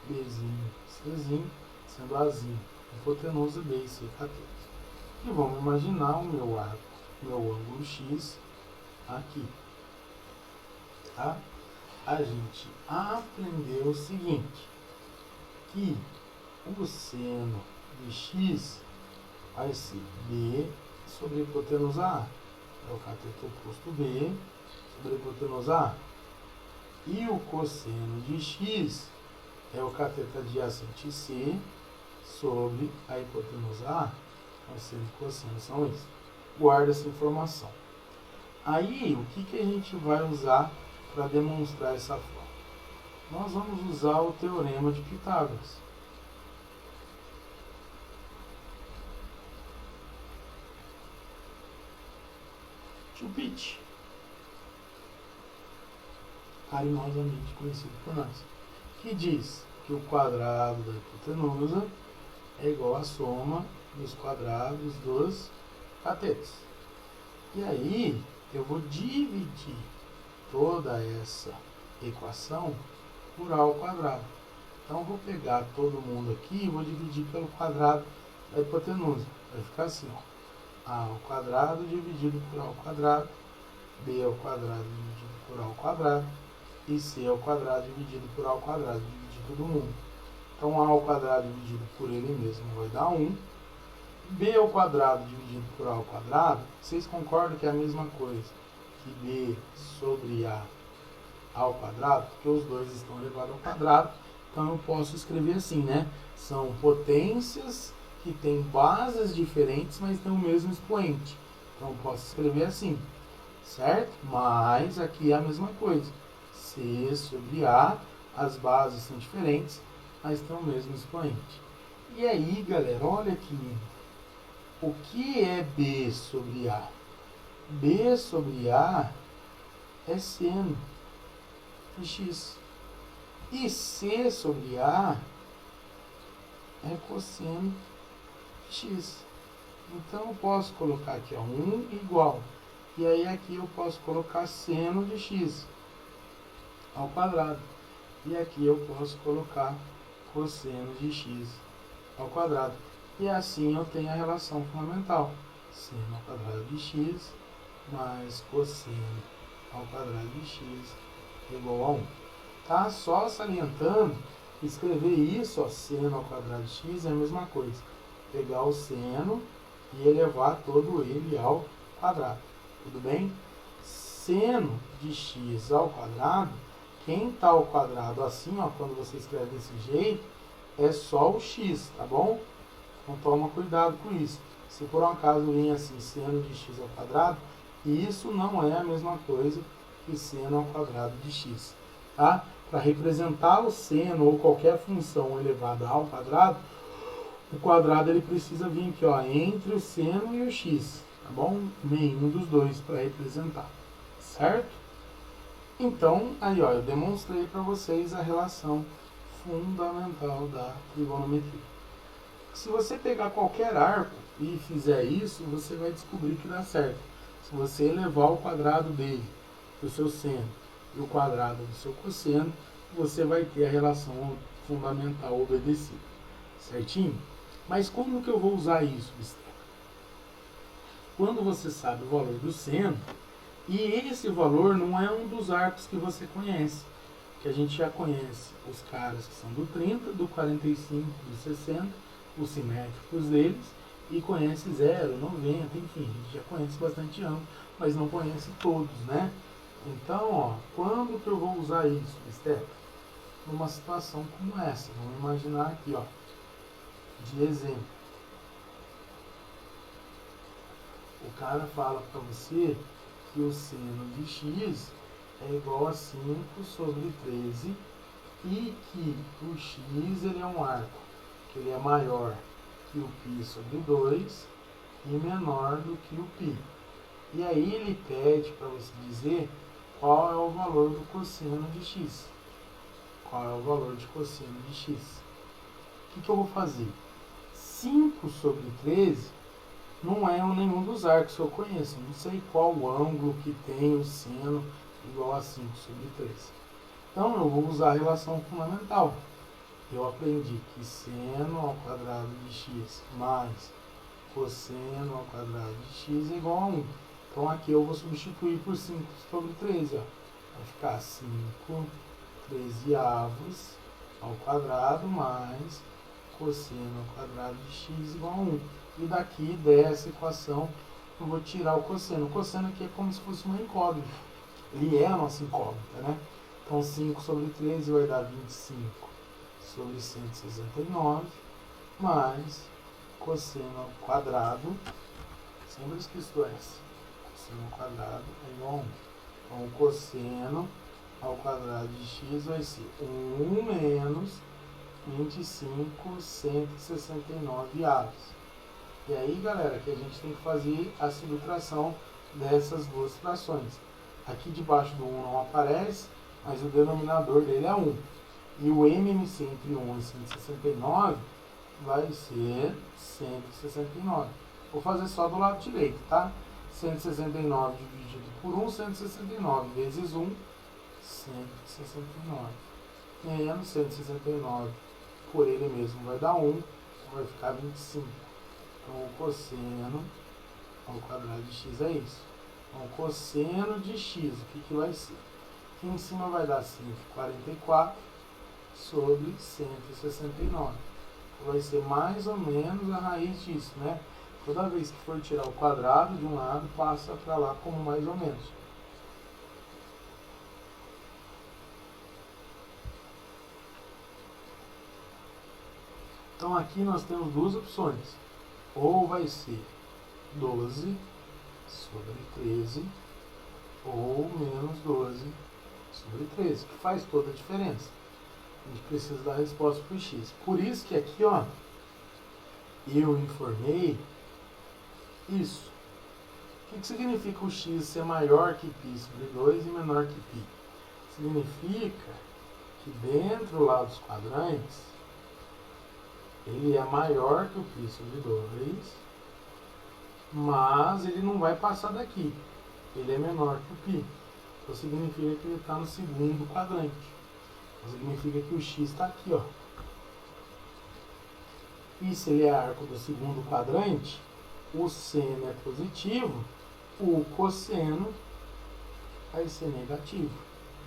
Bzinho, Czinho, sendo Azinho hipotenusa, B e C cateto. E vamos imaginar o meu arco, meu ângulo X aqui. Tá? A gente aprendeu o seguinte, que o seno de X vai ser B sobre hipotenusa A. É o cateto oposto B sobre hipotenusa A. E o cosseno de X é o cateto adjacente C sobre a hipotenusa A. Então, seno e cosseno são isso. Guarda essa informação. Aí, o que a gente vai usar para demonstrar essa forma? Nós vamos usar o teorema de Pitágoras. Chupite, carinhosamente conhecido por nós, que diz que o quadrado da hipotenusa é igual à soma dos quadrados dos catetos. E aí, eu vou dividir toda essa equação por A ao quadrado. Então, eu vou pegar todo mundo aqui e vou dividir pelo quadrado da hipotenusa. Vai ficar assim, ó. A ao quadrado dividido por A ao quadrado, B ao quadrado dividido por A ao quadrado, e C ao quadrado dividido por A ao quadrado, dividir todo mundo. Então, A ao quadrado dividido por ele mesmo vai dar 1. B ao quadrado dividido por A ao quadrado, vocês concordam que é a mesma coisa que B sobre A ao quadrado? Porque os dois estão elevados ao quadrado, então eu posso escrever assim, né? São potências que têm bases diferentes, mas têm o mesmo expoente. Então eu posso escrever assim, certo? Mas aqui é a mesma coisa. C sobre A, as bases são diferentes, mas têm o mesmo expoente. E aí, galera, olha que lindo. O que é B sobre A? B sobre A é seno de X. E C sobre A é cosseno de X. Então eu posso colocar aqui 1 igual. E aí aqui eu posso colocar seno de X ao quadrado. E aqui eu posso colocar cosseno de X ao quadrado. E assim eu tenho a relação fundamental. Seno ao quadrado de X mais cosseno ao quadrado de X igual a 1. Tá? Só salientando, escrever isso, ó, seno ao quadrado de X é a mesma coisa. Pegar o seno e elevar todo ele ao quadrado. Tudo bem? Seno de X ao quadrado, quem está ao quadrado assim, ó, quando você escreve desse jeito, é só o X, tá bom? Então toma cuidado com isso. Se por um acaso vir assim, seno de X ao quadrado, isso não é a mesma coisa que seno ao quadrado de X. Tá? para representar o seno ou qualquer função elevada ao quadrado, o quadrado ele precisa vir aqui, ó, entre o seno e o x, tá bom? Nenhum dos dois para representar, certo? Então, aí, ó, eu demonstrei para vocês a relação fundamental da trigonometria. Se você pegar qualquer arco e fizer isso, você vai descobrir que dá certo. Se você elevar o quadrado dele, do seu seno, e o quadrado do seu cosseno, você vai ter a relação fundamental obedecida. Certinho? Mas como que eu vou usar isso, Estela? Quando você sabe o valor do seno, e esse valor não é um dos arcos que você conhece, que a gente já conhece os caras que são do 30, do 45, do 60, os simétricos deles, e conhece 0, 90, enfim, a gente já conhece bastante amplo, mas não conhece todos, né? Então, ó, quando que eu vou usar isso, Estela? Numa situação como essa, vamos imaginar aqui, ó, de exemplo. O cara fala para você que o seno de x é igual a 5 sobre 13 e que o x ele é um arco, que ele é maior que o π sobre 2 e menor do que o π. E aí ele pede para você dizer qual é o valor do cosseno de x. Qual é o valor de cosseno de x? O que eu vou fazer? 5 sobre 13 não é nenhum dos arcos que eu conheço. Não sei qual o ângulo que tem o seno igual a 5 sobre 13. Então eu vou usar a relação fundamental. Eu aprendi que seno ao quadrado de x mais cosseno ao quadrado de x é igual a 1. Então aqui eu vou substituir por 5 sobre 13. Ó. Vai ficar 5 13avos ao quadrado mais cosseno ao quadrado de x igual a 1. E daqui dessa equação eu vou tirar o cosseno. O cosseno aqui é como se fosse uma incógnita. Ele é a nossa incógnita, né? Então 5 sobre 13 vai dar 25 sobre 169 mais cosseno ao quadrado, sempre esqueço essa, cosseno ao quadrado é igual a 1. Então o cosseno ao quadrado de x vai ser 1 menos 25 169 avos. E aí, galera, que a gente tem que fazer a subtração dessas duas frações. Aqui debaixo do 1 não aparece, mas o denominador dele é 1. E o MMC entre 1 e 169 vai ser 169. Vou fazer só do lado direito, tá? 169 dividido por 1, 169 vezes 1, 169. Menos 169 por ele mesmo vai dar 1, vai ficar 25. Então o cosseno ao quadrado de x é isso. Então o cosseno de x, o que vai ser? Aqui em cima vai dar 144 sobre 169. Vai ser mais ou menos a raiz disso, né? Toda vez que for tirar o quadrado de um lado, passa para lá como mais ou menos. Então aqui nós temos duas opções. Ou vai ser 12 sobre 13, ou menos 12 sobre 13, que faz toda a diferença. A gente precisa dar a resposta para o x. Por isso que aqui, ó, eu informei isso. O que significa o x ser maior que π sobre 2 e menor que π? Significa que dentro lá dos quadrantes, ele é maior que o π sobre 2, mas ele não vai passar daqui. Ele é menor que o π. Então significa que ele está no segundo quadrante. Então significa que o x está aqui, ó. E se ele é arco do segundo quadrante, o seno é positivo, o cosseno vai ser negativo.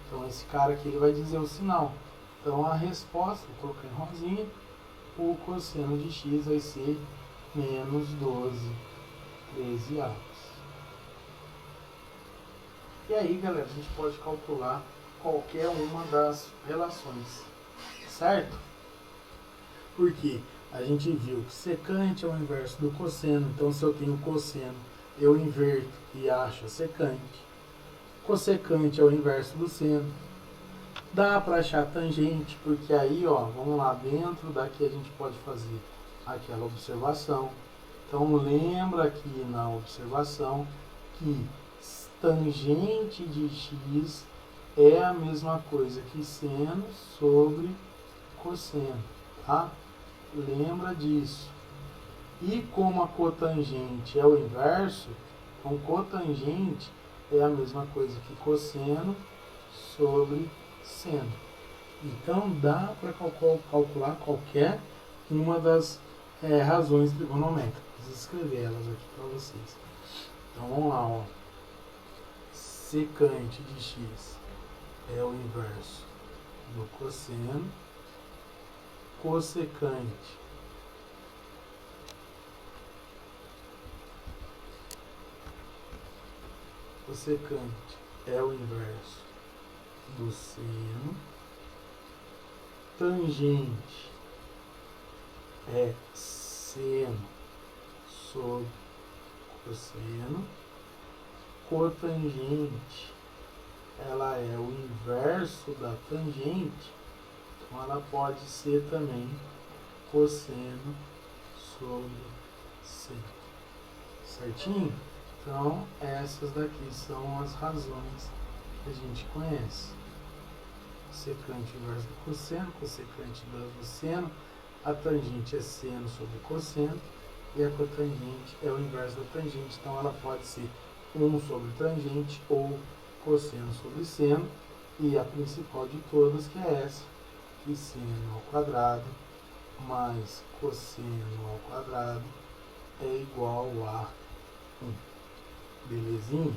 Então esse cara aqui ele vai dizer o sinal. Então a resposta, vou colocar em rosinha, o cosseno de x vai ser menos 12 13avos. E aí, galera, a gente pode calcular qualquer uma das relações, certo? Porque a gente viu que secante é o inverso do cosseno, então se eu tenho cosseno, eu inverto e acho a secante. Cossecante é o inverso do seno. Dá para achar tangente, porque aí, ó, vamos lá, dentro daqui a gente pode fazer aquela observação. Então, lembra aqui na observação que tangente de x é a mesma coisa que seno sobre cosseno, tá? Lembra disso. E como a cotangente é o inverso, então cotangente é a mesma coisa que cosseno sobre seno. Então dá para calcular qualquer uma das razões trigonométricas. Vou escrever elas aqui para vocês. Então vamos lá, ó. Secante de x é o inverso do cosseno. Cossecante é o inverso do seno. Tangente é seno sobre cosseno. Cotangente, ela é o inverso da tangente, então ela pode ser também cosseno sobre seno. Certinho? Então, essas daqui são as razões que a gente conhece. Secante inverso do cosseno, cossecante do seno, a tangente é seno sobre cosseno e a cotangente é o inverso da tangente, então ela pode ser 1 sobre tangente ou cosseno sobre seno, e a principal de todas que é essa, que seno ao quadrado mais cosseno ao quadrado é igual a 1. Belezinha?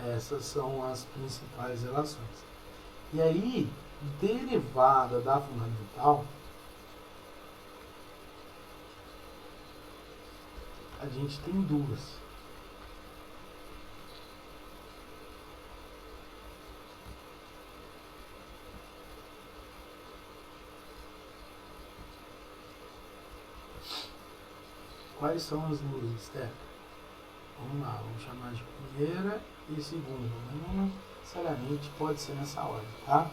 Essas são as principais relações. E aí, derivada da fundamental, a gente tem duas. Quais são as duas, Steph? Vamos lá, vamos chamar de primeira e segunda. Não necessariamente pode ser nessa ordem, tá?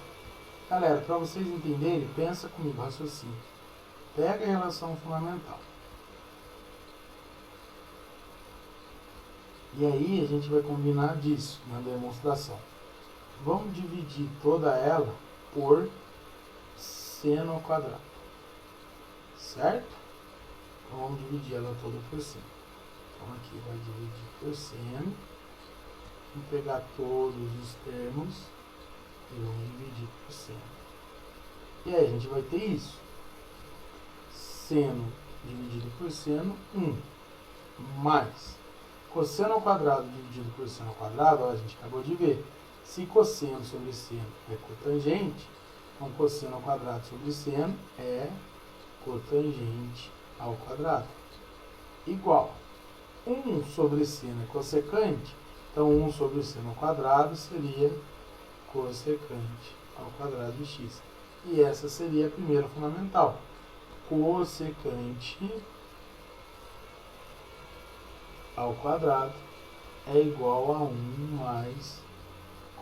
Galera, para vocês entenderem, pensa comigo, raciocínio. Pega a relação fundamental. E aí a gente vai combinar disso na demonstração. Vamos dividir toda ela por seno ao quadrado. Certo? Então vamos dividir ela toda por seno. Então aqui vai dividir por seno. Vamos pegar todos os termos e vamos dividir por seno. E aí a gente vai ter isso. Seno dividido por seno, 1. Mais cosseno ao quadrado dividido por seno ao quadrado, ó, a gente acabou de ver. Se cosseno sobre seno é cotangente, então cosseno ao quadrado sobre seno é cotangente ao quadrado. Igual 1 sobre seno é cossecante, então 1 sobre seno ao quadrado seria cossecante ao quadrado de x. E essa seria a primeira fundamental. Cossecante ao quadrado é igual a 1 mais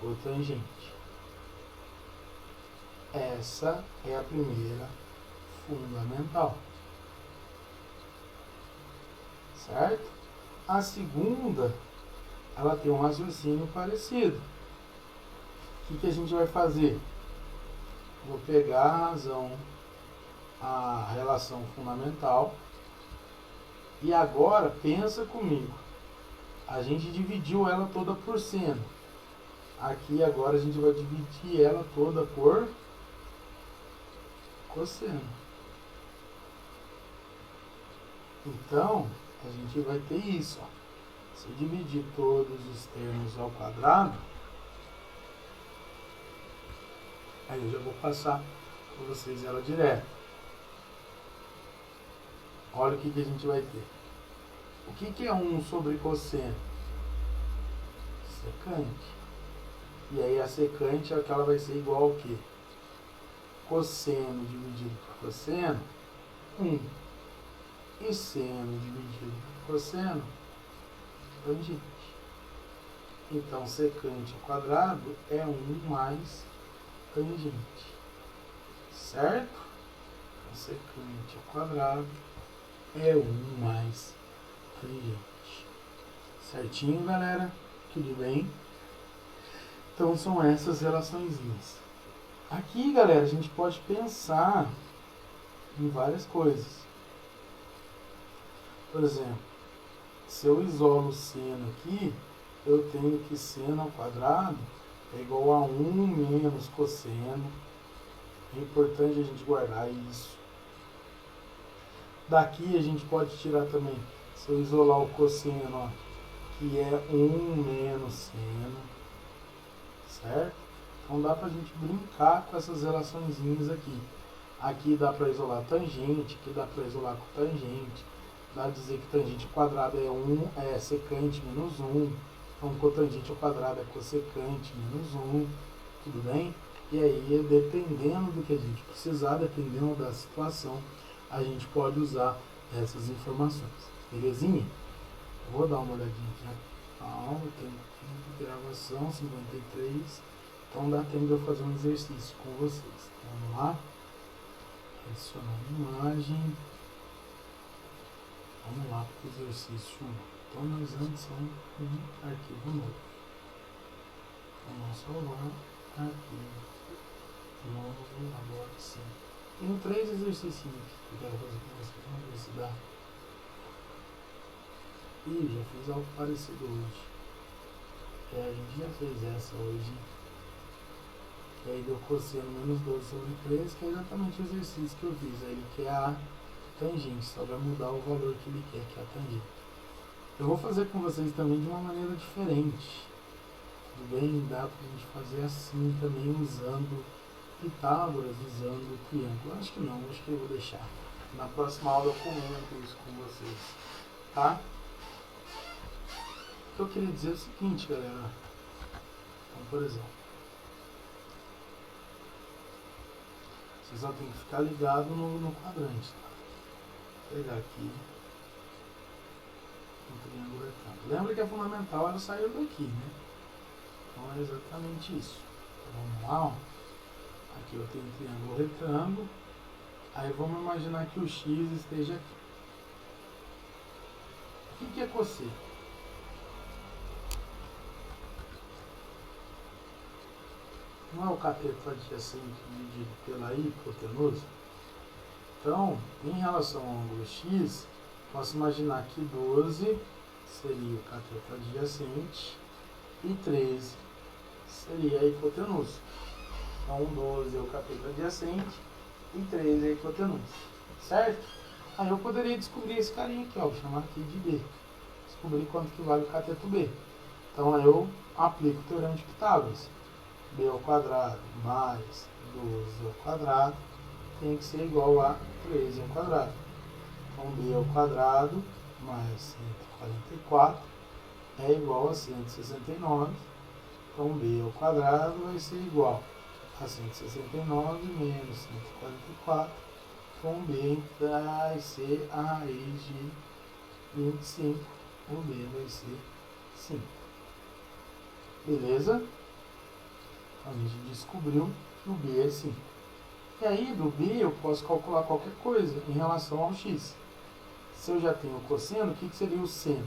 cotangente. Essa é a primeira fundamental. Certo? A segunda, ela tem um raciocínio parecido. O que a gente vai fazer? Vou pegar a razão, a relação fundamental, e agora pensa comigo. A gente dividiu ela toda por seno. Aqui agora a gente vai dividir ela toda por cosseno. Então, a gente vai ter isso. Ó. Se eu dividir todos os termos ao quadrado, aí eu já vou passar para vocês ela direto. Olha o que a gente vai ter. O que é 1 sobre cosseno? Secante. E aí a secante é que ela vai ser igual ao quê? Cosseno dividido por cosseno, 1. E seno dividido por cosseno, tangente. Então, secante ao quadrado é 1 mais tangente, certo? Então, secante ao quadrado é 1 mais tangente. Certinho, galera? Tudo bem? Então, são essas relaçõezinhas. Aqui, galera, a gente pode pensar em várias coisas. Por exemplo, se eu isolo o seno aqui, eu tenho que seno ao quadrado é igual a 1 menos cosseno. É importante a gente guardar isso. Daqui a gente pode tirar também, se eu isolar o cosseno, ó, que é 1 menos seno, certo? Então dá pra gente brincar com essas relaçõezinhas aqui. Aqui dá para isolar tangente, aqui dá para isolar cotangente. Dá para dizer que tangente ao quadrado é secante menos 1. Então cotangente ao quadrado é cossecante menos 1. Tudo bem? E aí, dependendo do que a gente precisar, dependendo da situação, a gente pode usar essas informações. Belezinha? Eu vou dar uma olhadinha aqui na aula, tempo de gravação, 53. Então dá tempo de eu fazer um exercício com vocês. Vamos lá? Adicionar imagem. Vamos lá para o exercício 1. Então nós antes vamos um arquivo novo. Vamos salvar arquivo novo, agora sim. Tem 3 exercícios que eu quero fazer com vocês. Vamos ver se dá. Ih, já fiz algo parecido hoje. A gente já fez essa hoje. E aí deu cosseno menos 12 sobre 3, que é exatamente o exercício que eu fiz. Aí ele quer a tangente, só vai mudar o valor que ele quer, que é a tangente. Eu vou fazer com vocês também de uma maneira diferente. Tudo bem? Dá pra gente fazer assim também, usando Pitágoras, usando triângulo. Acho que não, acho que eu vou deixar. Na próxima aula eu comento isso com vocês. Tá? O que eu queria dizer é o seguinte, galera. Então, por exemplo, vocês só tem que ficar ligado no quadrante, tá? Vou pegar aqui um triângulo retângulo. Lembra que a fundamental era sair daqui, né? Então é exatamente isso. Então, vamos lá, ó. Aqui eu tenho um triângulo retângulo. Aí vamos imaginar que o x esteja aqui. O que é cosseno? Não é o cateto adjacente dividido pela hipotenusa? Então, em relação ao ângulo x, posso imaginar que 12 seria o cateto adjacente e 13 seria a hipotenusa. Então, 12 é o cateto adjacente e 13 é a hipotenusa. Certo? Aí eu poderia descobrir esse carinha aqui, ó, vou chamar aqui de B. Descobrir quanto que vale o cateto B. Então, aí eu aplico o teorema de Pitágoras. B ao quadrado mais 12 ao quadrado tem que ser igual a 13 ao quadrado. Então, B ao quadrado mais 144 é igual a 169. Então, B ao quadrado vai ser igual a 169 menos 144. Então, B vai ser a raiz de 25. O B vai ser 5. Beleza? A gente descobriu que o B é 5. E aí, do B, eu posso calcular qualquer coisa em relação ao x. Se eu já tenho o cosseno, o que seria o seno?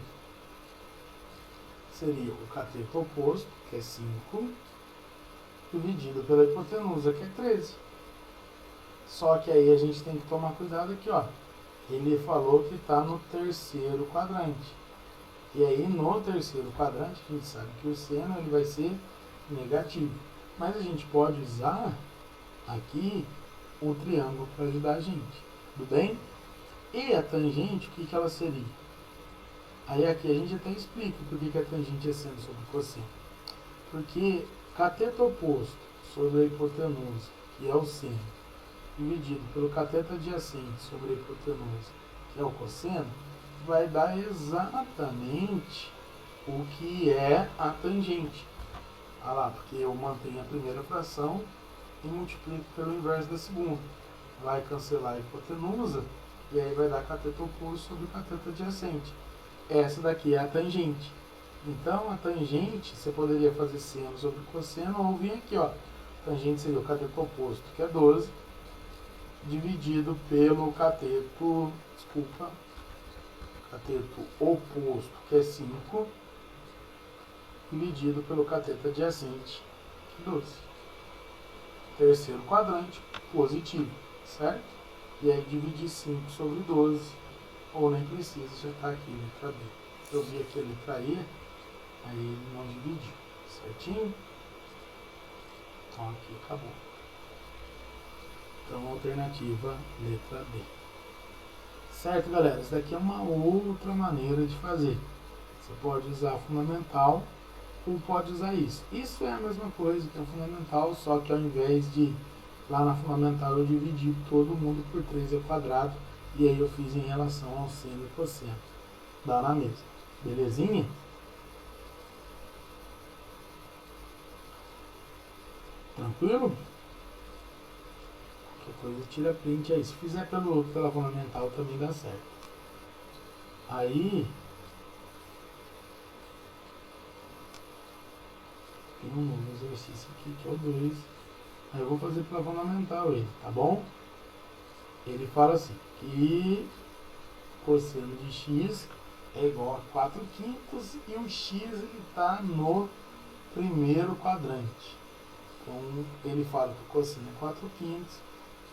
Seria o cateto oposto, que é 5, dividido pela hipotenusa, que é 13. Só que aí a gente tem que tomar cuidado aqui, ó. Ele falou que está no terceiro quadrante. E aí, no terceiro quadrante, a gente sabe que o seno ele vai ser negativo. Mas a gente pode usar aqui o triângulo para ajudar a gente. Tudo bem? E a tangente, o que ela seria? Aí aqui a gente até explica por que a tangente é seno sobre cosseno. Porque cateto oposto sobre a hipotenusa, que é o seno, dividido pelo cateto adjacente sobre a hipotenusa, que é o cosseno, vai dar exatamente o que é a tangente. Ah lá, porque eu mantenho a primeira fração e multiplico pelo inverso da segunda. Vai cancelar a hipotenusa e aí vai dar cateto oposto sobre cateto adjacente. Essa daqui é a tangente. Então, a tangente, você poderia fazer seno sobre cosseno ou vir aqui, ó. Tangente seria o cateto oposto, que é 12, dividido pelo cateto oposto, que é 5, dividido pelo cateto adjacente, que é 12. Terceiro quadrante, positivo, certo? E aí dividir 5 sobre 12, ou nem precisa, já está aqui, letra B. Eu vi aqui a letra E, aí ele não dividiu, certinho? Então aqui acabou. Então alternativa letra B. Certo, galera? Isso daqui é uma outra maneira de fazer. Você pode usar fundamental ou pode usar isso. Isso é a mesma coisa que a fundamental, só que ao invés de lá na fundamental eu dividi todo mundo por 3 ao quadrado e aí eu fiz em relação ao seno e cosseno. Dá na mesma. Belezinha? Tranquilo? Qualquer coisa tira print aí. Se fizer pela fundamental também dá certo. Aí tem um novo exercício aqui que é o 2. Aí eu vou fazer pela fundamental ele, tá bom? Ele fala assim, que cosseno de x é igual a 4/5 e o x está no primeiro quadrante. Então ele fala que o cosseno é 4/5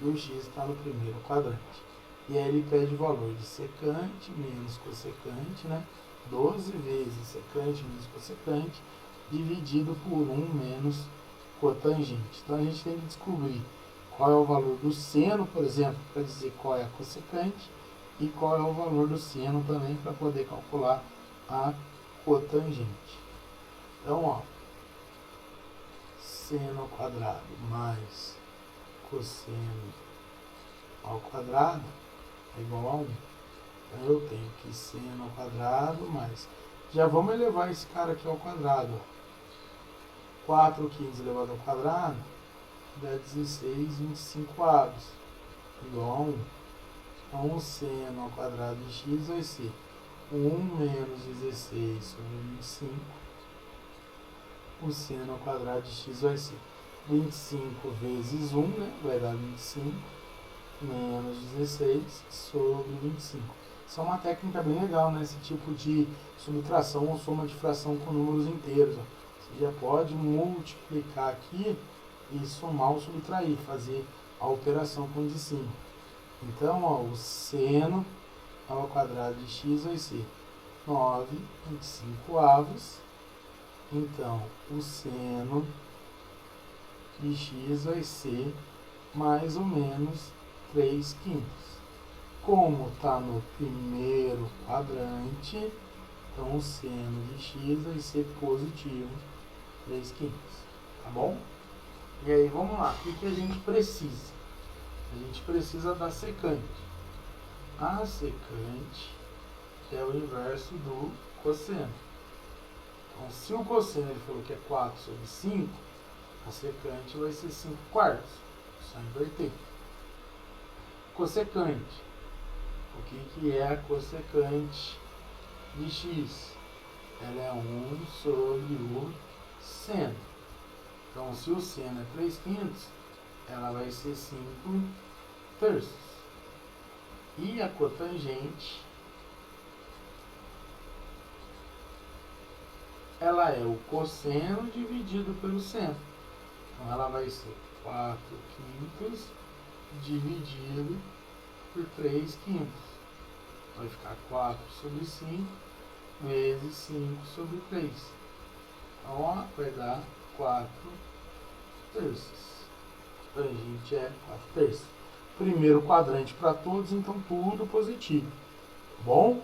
e o x está no primeiro quadrante. E aí ele pede o valor de secante menos cossecante, né? 12 vezes secante menos cossecante, dividido por 1 menos cotangente. Então a gente tem que descobrir qual é o valor do seno, por exemplo, para dizer qual é a cossecante, e qual é o valor do seno também para poder calcular a cotangente. Então, ó, seno ao quadrado mais cosseno ao quadrado é igual a 1. Então eu tenho que seno ao quadrado mais... Já vamos elevar esse cara aqui ao quadrado. 4/15 elevado ao quadrado dá 16 25 avos, igual a 1. Então o seno ao quadrado de x vai ser 1 menos 16 sobre 25. O seno ao quadrado de x vai ser 25 vezes 1, né? Vai dar 25, menos 16 sobre 25. Isso é uma técnica bem legal, né? Esse tipo de subtração ou soma de fração com números inteiros. Ó. Você já pode multiplicar aqui e somar ou subtrair, fazer a operação com o de cima. Então, ó, o seno ao quadrado de x vai ser 9/25 avos. Então, o seno de x vai ser mais ou menos 3/5. Como está no primeiro quadrante, então o seno de x vai ser positivo 3/5. Tá bom? E aí, vamos lá. O que a gente precisa? A gente precisa da secante. A secante é o inverso do cosseno. Então, se o cosseno ele falou que é 4 sobre 5, a secante vai ser 5/4. Só inverter. Cossecante. O que é a cossecante de x? Ela é 1 sobre o seno. Então, se o seno é 3/5, ela vai ser 5/3. E a cotangente, ela é o cosseno dividido pelo seno. Então, ela vai ser 4/5 dividido por 3/5. Vai ficar 4 sobre 5 vezes 5 sobre 3. Então, ó, vai dar 4/3. Tangente é 4/3. Primeiro quadrante para todos, então tudo positivo. Tá bom?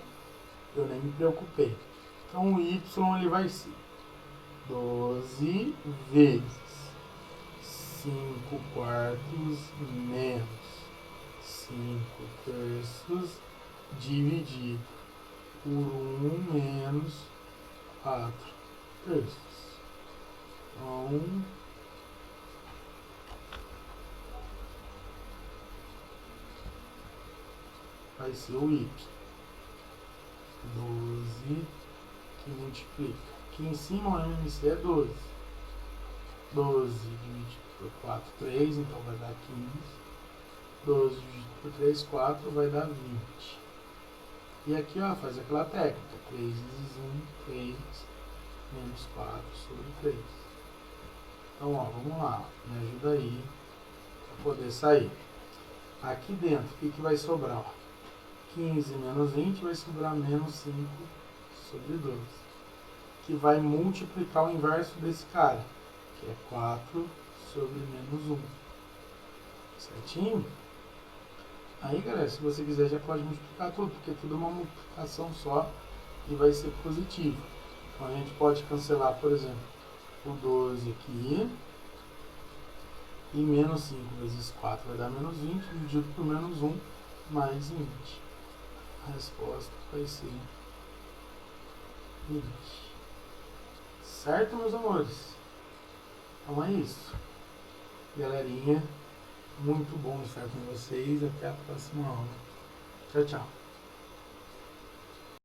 Eu nem me preocupei. Então o y ele vai ser 12 vezes 5/4 menos 5/3 dividido por 1 menos 4/3. Então, vai ser o y. 12 que multiplica. Aqui em cima o MMC é 12. 12 dividido por 4, 3, então vai dar 15. 12 dividido por 3, 4, vai dar 20. E aqui, ó, faz aquela técnica. 3 vezes 1, 3, menos 4 sobre 3. Então, ó, vamos lá. Me ajuda aí para poder sair. Aqui dentro, o que vai sobrar? 15 menos 20 vai sobrar menos 5 sobre 12. Que vai multiplicar o inverso desse cara, que é 4 sobre menos 1. Certinho? Aí, galera, se você quiser, já pode multiplicar tudo, porque tudo é uma multiplicação só e vai ser positivo. Então, a gente pode cancelar, por exemplo, o 12 aqui. E menos 5 vezes 4 vai dar menos 20, dividido por menos 1, mais 20. A resposta vai ser 20. Certo, meus amores? Então é isso. Galerinha, muito bom estar com vocês. Até a próxima aula. Tchau, tchau.